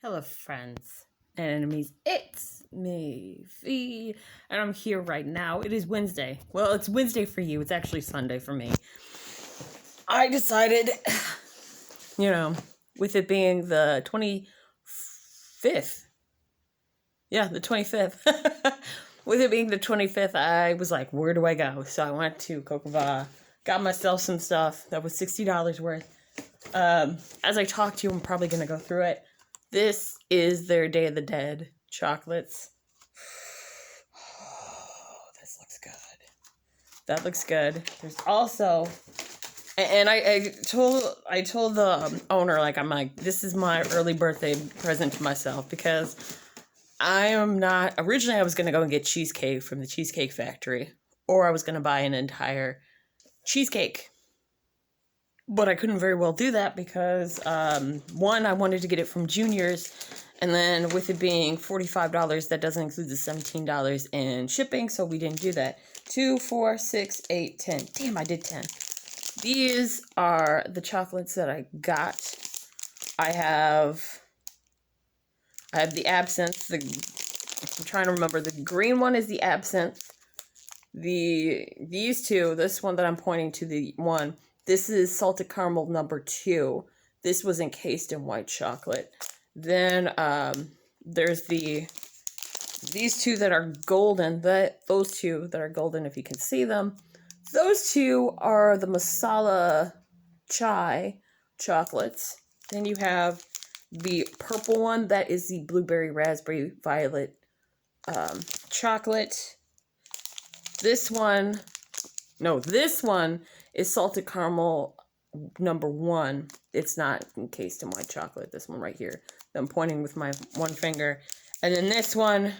Hello, friends and enemies. It's me, V, and I'm here right now. It is Wednesday. Well, it's Wednesday for you. It's actually Sunday for me. I decided, with it being the 25th. Yeah, the 25th. With it being the 25th, I was like, where do I go? So I went to Kokova, got myself some stuff that was $60 worth. As I talk to you, I'm probably going to go through it. This is their Day of the Dead chocolates. Oh, this looks good. That looks good. There's also, and I told the owner, I'm like, this is my early birthday present to myself, because I am not, originally I was going to go and get cheesecake from the Cheesecake Factory, or I was going to buy an entire cheesecake. But I couldn't very well do that because, one, I wanted to get it from Junior's, and then with it being $45, that doesn't include the $17 in shipping, so we didn't do that. 2, 4, 6, 8, 10. Damn, I did 10. These are the chocolates that I got. I have the absinthe. I'm trying to remember. The green one is the absinthe. These two, this one that I'm pointing to, the one, this is salted caramel number 2. This was encased in white chocolate. Then there's these two that are golden. Those two that are golden, if you can see them. Those two are the masala chai chocolates. Then you have the purple one. That is the blueberry raspberry violet chocolate. This one is salted caramel number 1. It's not encased in white chocolate. This one right here. I'm pointing with my one finger. And then this one,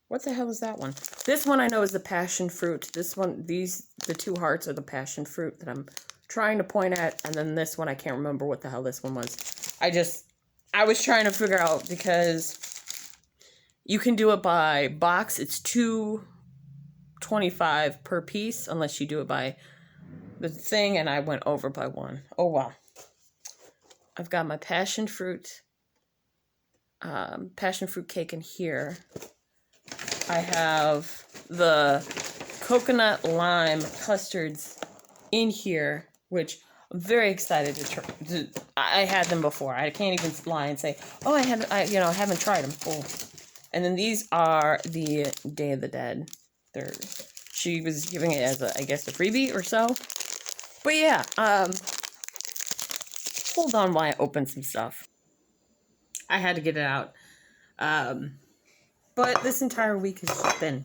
what the hell is that one? This one I know is the passion fruit. This one, the 2 hearts are the passion fruit that I'm trying to point at. And then this one, I can't remember what the hell this one was. I was trying to figure out, because you can do it by box. It's $2.25 per piece, unless you do it by the thing, and I went over by 1. Oh, wow. I've got my passion fruit cake in here. I have the coconut lime custards in here, which I'm very excited to try. I had them before. I can't even lie and say, oh, I haven't tried them. Oh. And then these are the Day of the Dead. She was giving it as a freebie or so. But yeah, hold on while I open some stuff. I had to get it out. But this entire week has just been...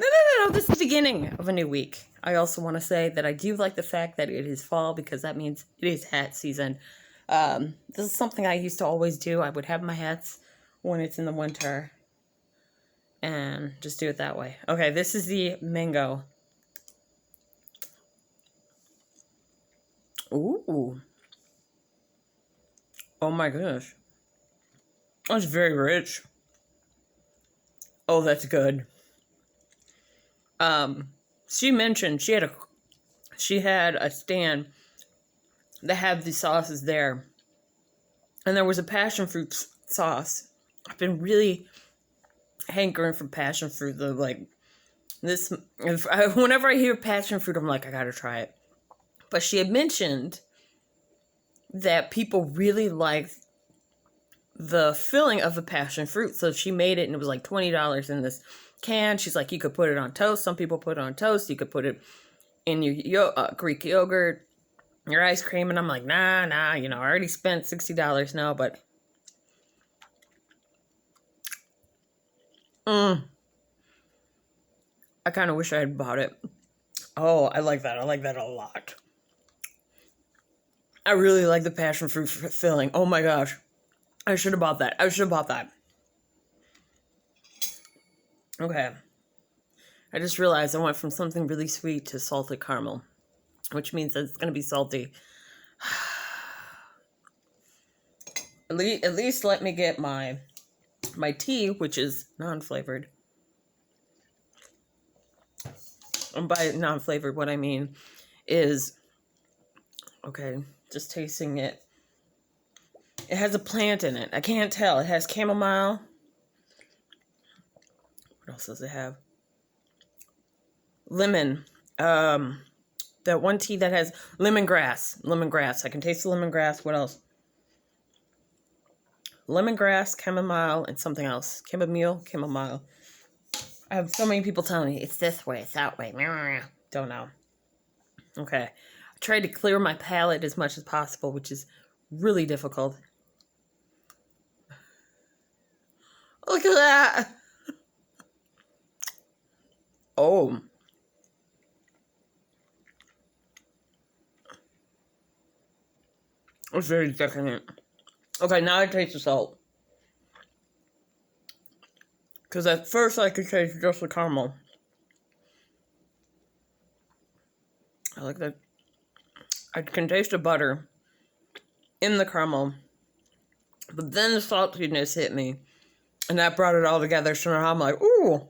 No, this is the beginning of a new week. I also want to say that I do like the fact that it is fall, because that means it is hat season. This is something I used to always do. I would have my hats when it's in the winter, and just do it that way. Okay, this is the mango. Ooh. Oh my goodness. That's very rich. Oh, that's good. She mentioned she had a stand that had the sauces there. And there was a passion fruit sauce. I've been really hankering for passion fruit, though. Whenever I hear passion fruit, I'm like, I gotta try it. But she had mentioned that people really like the filling of the passion fruit, so she made it, and it was like $20 in this can. She's like, you could put it on toast. Some people put it on toast. You could put it in your Greek yogurt, your ice cream, and I'm like, nah, I already spent $60 now, but I kind of wish I had bought it. Oh, I like that. I like that a lot. I really like the passion fruit filling. Oh my gosh. I should have bought that. Okay. I just realized I went from something really sweet to salted caramel, which means that it's going to be salty. At least let me get my tea, which is non-flavored. And by non-flavored, what I mean is, okay, just tasting it. It has a plant in it. I can't tell. It has chamomile. What else does it have? Lemon. That one tea that has lemongrass. Lemongrass. I can taste the lemongrass. What else? Lemongrass, chamomile, and something else. Chamomile. I have so many people telling me, it's this way, it's that way. Don't know. Okay. I tried to clear my palate as much as possible, which is really difficult. Look at that. Oh. It's very decadent. Okay, now I taste the salt. Because at first I could taste just the caramel. I like that. I can taste the butter in the caramel. But then the saltiness hit me. And that brought it all together. So now I'm like, ooh.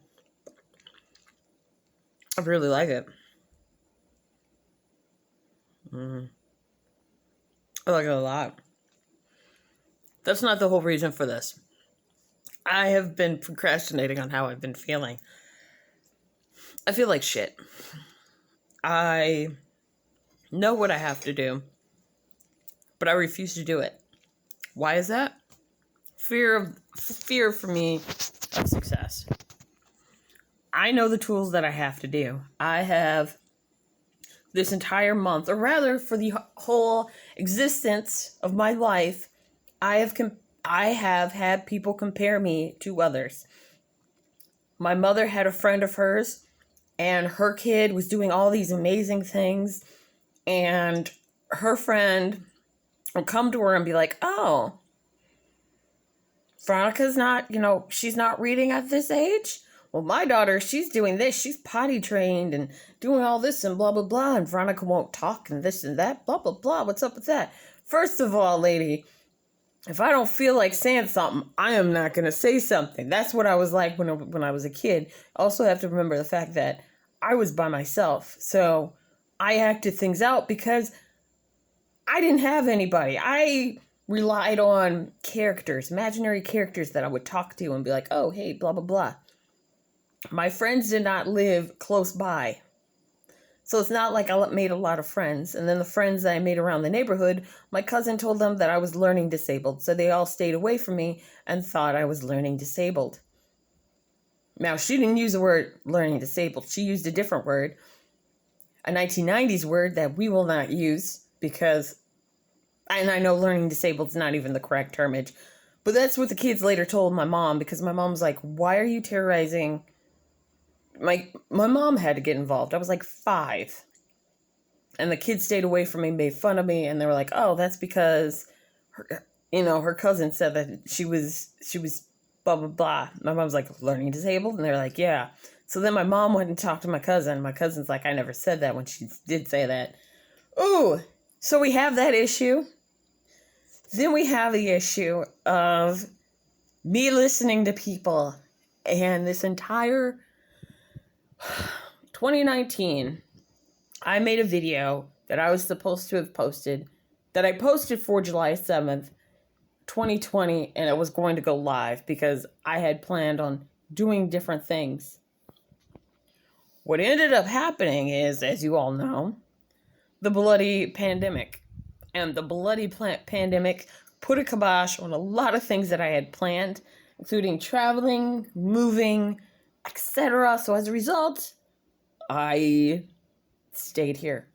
I really like it. I like it a lot. That's not the whole reason for this. I have been procrastinating on how I've been feeling. I feel like shit. I know what I have to do, but I refuse to do it. Why is that? Fear for me of success. I know the tools that I have to do. I have this entire month, or rather for the whole existence of my life, I have had people compare me to others. My mother had a friend of hers, and her kid was doing all these amazing things, and her friend would come to her and be like, oh, Veronica's not, she's not reading at this age? Well, my daughter, she's doing this. She's potty trained and doing all this and blah, blah, blah. And Veronica won't talk and this and that, blah, blah, blah. What's up with that? First of all, lady, if I don't feel like saying something, I am not going to say something. That's what I was like when I was a kid. I also have to remember the fact that I was by myself. So I acted things out because I didn't have anybody. I relied on characters, imaginary characters that I would talk to and be like, oh, hey, blah, blah, blah. My friends did not live close by. So it's not like I made a lot of friends. And then the friends that I made around the neighborhood, my cousin told them that I was learning disabled. So they all stayed away from me and thought I was learning disabled. Now, she didn't use the word learning disabled. She used a different word, a 1990s word that we will not use because, and I know learning disabled is not even the correct termage, but that's what the kids later told my mom because my mom's like, why are you terrorizing? My mom had to get involved. I was like 5. And the kids stayed away from me, made fun of me, and they were like, oh, that's because her cousin said that she was blah, blah, blah. My mom's like, learning disabled? And they're like, yeah. So then my mom went and talked to my cousin. My cousin's like, I never said that when she did say that. Ooh, so we have that issue. Then we have the issue of me listening to people. And this entire 2019, I made a video that I was supposed to have posted, that I posted for July 7th, 2020, and it was going to go live because I had planned on doing different things. What ended up happening is, as you all know, the bloody pandemic. And the bloody pandemic put a kibosh on a lot of things that I had planned, including traveling, moving, etc. So as a result, I stayed here.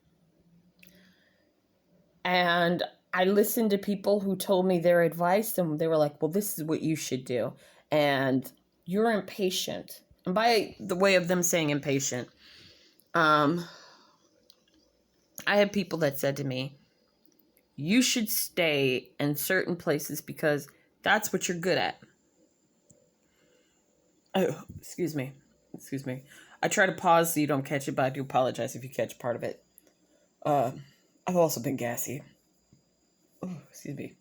And I listened to people who told me their advice, and they were like, well, this is what you should do. And you're impatient. And by the way of them saying impatient, I had people that said to me, you should stay in certain places because that's what you're good at. Oh, excuse me. I try to pause so you don't catch it, but I do apologize if you catch part of it. I've also been gassy. Oh, excuse me.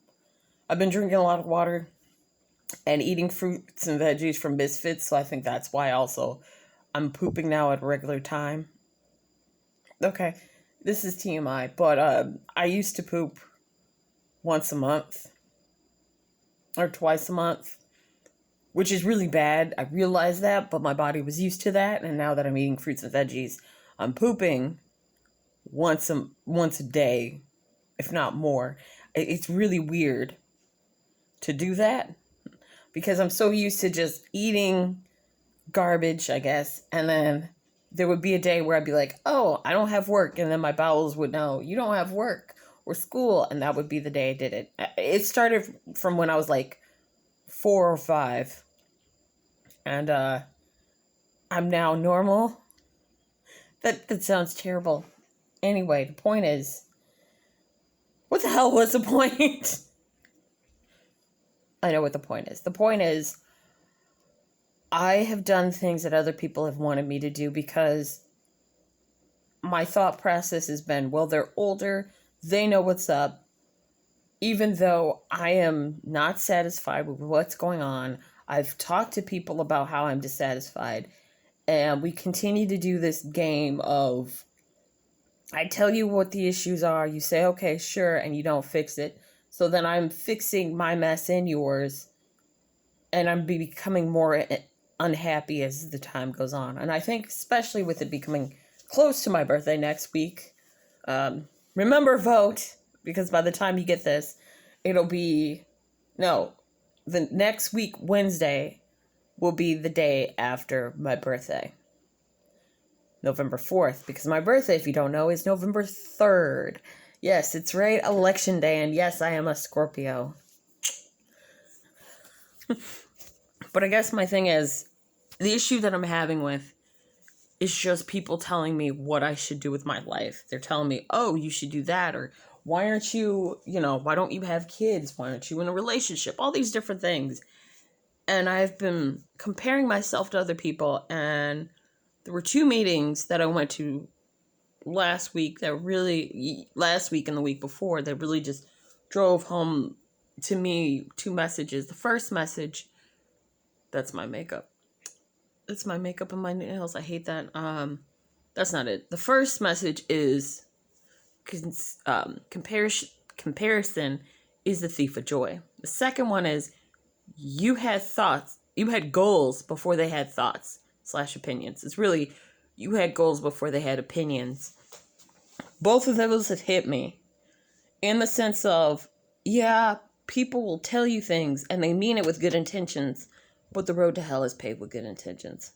I've been drinking a lot of water and eating fruits and veggies from Misfits, so I think that's why also I'm pooping now at a regular time. Okay, this is TMI, but I used to poop once a month. or twice a month, which is really bad. I realize that, but my body was used to that, and now that I'm eating fruits and veggies, I'm pooping once a day, if not more. It's really weird to do that because I'm so used to just eating garbage, I guess, and then there would be a day where I'd be like, oh, I don't have work, and then my bowels would know, you don't have work or school, and that would be the day I did it. It started from when I was like 4 or 5, and I'm now normal. That sounds terrible. Anyway, the point is, what the hell was the point? I know what the point is. The point is, I have done things that other people have wanted me to do because my thought process has been, well, they're older, they know what's up. Even though I am not satisfied with what's going on, I've talked to people about how I'm dissatisfied, and we continue to do this game of, I tell you what the issues are, you say, okay, sure, and you don't fix it. So then I'm fixing my mess and yours, and I'm becoming more unhappy as the time goes on. And I think especially with it becoming close to my birthday next week, remember, vote, because by the time you get this, it'll be, no, the next week, Wednesday, will be the day after my birthday. November 4th, because my birthday, if you don't know, is November 3rd. Yes, it's right, Election Day, and yes, I am a Scorpio. But I guess my thing is, the issue that I'm having with is just people telling me what I should do with my life. They're telling me, oh, you should do that, or why aren't you, why don't you have kids? Why aren't you in a relationship? All these different things. And I've been comparing myself to other people, and there were 2 meetings that I went to last week and the week before, that really just drove home to me 2 messages. The first message, that's my makeup. It's my makeup and my nails. I hate that. That's not it. The first message is comparison is the thief of joy. The second one is you had goals before they had thoughts / opinions. It's really, you had goals before they had opinions. Both of those have hit me in the sense of, yeah, people will tell you things and they mean it with good intentions, but the road to hell is paved with good intentions.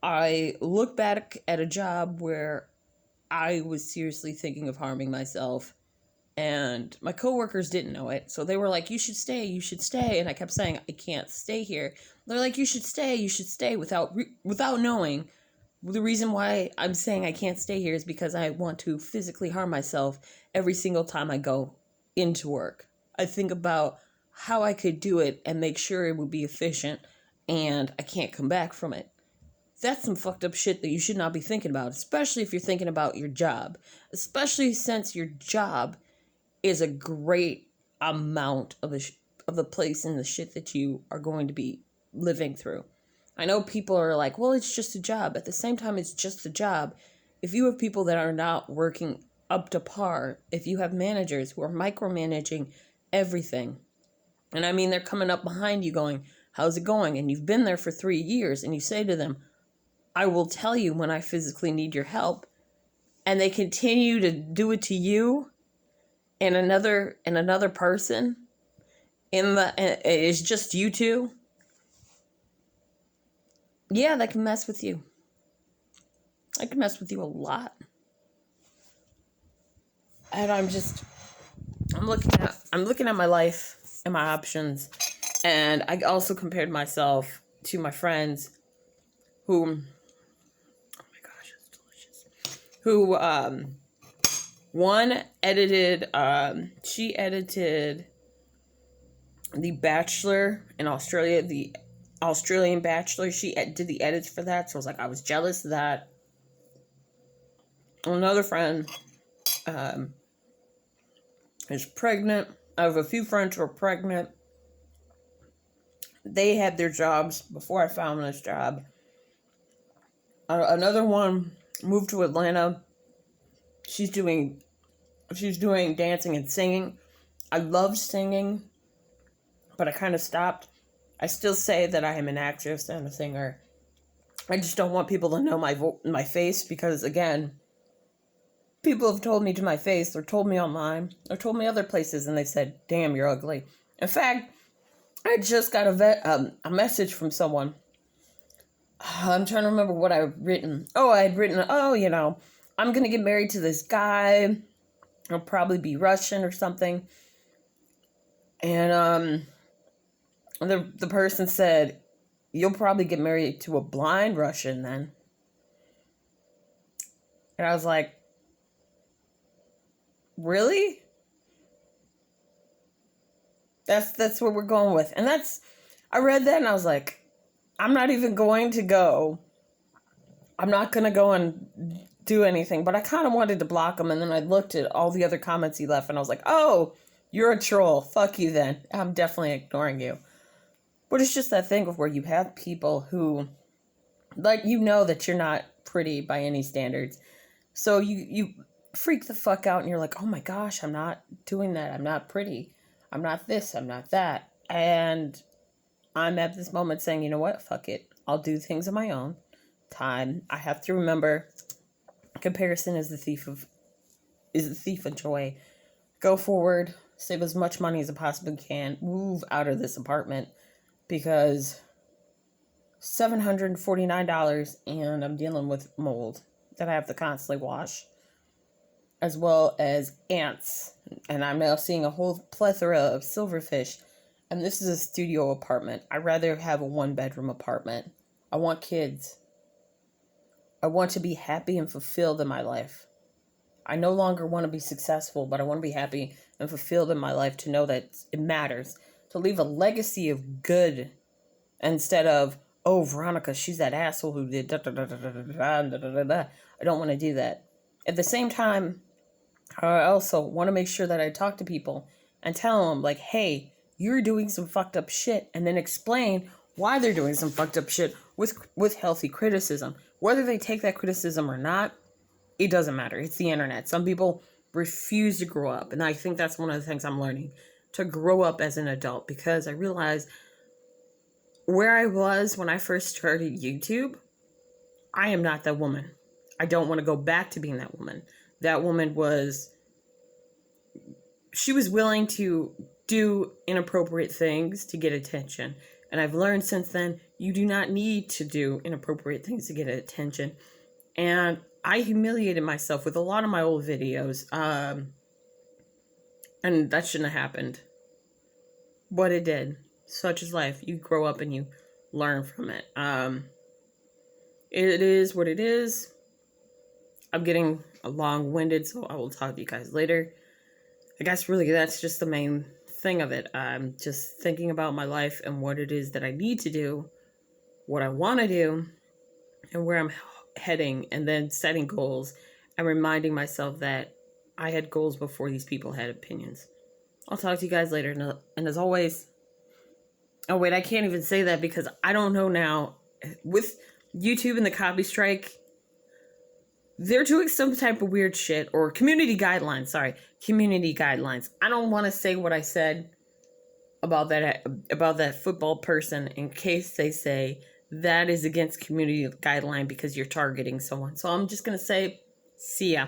I look back at a job where I was seriously thinking of harming myself, and my coworkers didn't know it, so they were like, you should stay, and I kept saying, I can't stay here. They're like, you should stay, without knowing the reason why I'm saying I can't stay here is because I want to physically harm myself every single time I go into work. I think about how I could do it and make sure it would be efficient, and I can't come back from it. That's some fucked up shit that you should not be thinking about, especially if you're thinking about your job. Especially since your job is a great amount of the place and the shit that you are going to be living through. I know people are like, well, it's just a job. At the same time, it's just a job. If you have people that are not working up to par, if you have managers who are micromanaging everything, and I mean, they're coming up behind you going, how's it going? And you've been there for 3 years, and you say to them, I will tell you when I physically need your help, and they continue to do it to you and another person, it's just you two. Yeah, that can mess with you. I can mess with you a lot. And I'm looking at my life and my options, and I also compared myself to my friends who, oh my gosh, it's delicious. Who one edited, she edited The Bachelor in Australia, the Australian Bachelor. She did the edits for that, so I was like, I was jealous of that. Another friend is pregnant. I have a few friends who are pregnant. They had their jobs before I found this job. Another one moved to Atlanta. She's doing dancing and singing. I love singing. but I kind of stopped. I still say that I am an actress and a singer. I just don't want people to know my face because, again, people have told me to my face, or told me online, or told me other places, and they said, damn, you're ugly. In fact, I just got a message from someone. I'm trying to remember what I've written. Oh, I had written, I'm going to get married to this guy. He'll probably be Russian or something. And the person said, you'll probably get married to a blind Russian then. And I was like, really? That's what we're going with. And I read that and I was like, I'm not even going to go. I'm not going to go and do anything. But I kind of wanted to block him. And then I looked at all the other comments he left and I was like, oh, you're a troll. Fuck you then. I'm definitely ignoring you. But it's just that thing of where you have people who, like, that you're not pretty by any standards. So you freak the fuck out and you're like, oh my gosh, I'm not doing that. I'm not pretty. I'm not this. I'm not that. And I'm at this moment saying, you know what? Fuck it. I'll do things on my own time. I have to remember, comparison is the thief of joy. Go forward. Save as much money as I possibly can. Move out of this apartment. Because $749 and I'm dealing with mold that I have to constantly wash, as well as ants, and I'm now seeing a whole plethora of silverfish. And this is a studio apartment. I'd rather have a 1-bedroom apartment. I want kids. I want to be happy and fulfilled in my life. I no longer want to be successful, but I want to be happy and fulfilled in my life, to know that it matters. To leave a legacy of good, instead of, oh, Veronica, she's that asshole who did da-da-da-da-da-da-da-da-da. I don't want to do that. At the same time, I also want to make sure that I talk to people and tell them, like, hey, you're doing some fucked up shit, and then explain why they're doing some fucked up shit with healthy criticism. Whether they take that criticism or not, it doesn't matter. It's the internet. Some people refuse to grow up, and I think that's one of the things I'm learning, to grow up as an adult, because I realized where I was when I first started YouTube, I am not that woman. I don't want to go back to being that woman. That woman she was willing to do inappropriate things to get attention. And I've learned since then, you do not need to do inappropriate things to get attention. And I humiliated myself with a lot of my old videos. And that shouldn't have happened. But it did. Such is life. You grow up and you learn from it. It is what it is. I'm getting long-winded, so I will talk to you guys later. I guess really that's just the main thing of it. I'm just thinking about my life and what it is that I need to do, what I want to do, and where I'm heading, and then setting goals and reminding myself that I had goals before these people had opinions. I'll talk to you guys later. And as always, oh wait, I can't even say that because I don't know now. With YouTube and the copy strike, they're doing some type of weird shit, or community guidelines. I don't want to say what I said about that football person in case they say that is against community guideline because you're targeting someone. So I'm just going to say, see ya.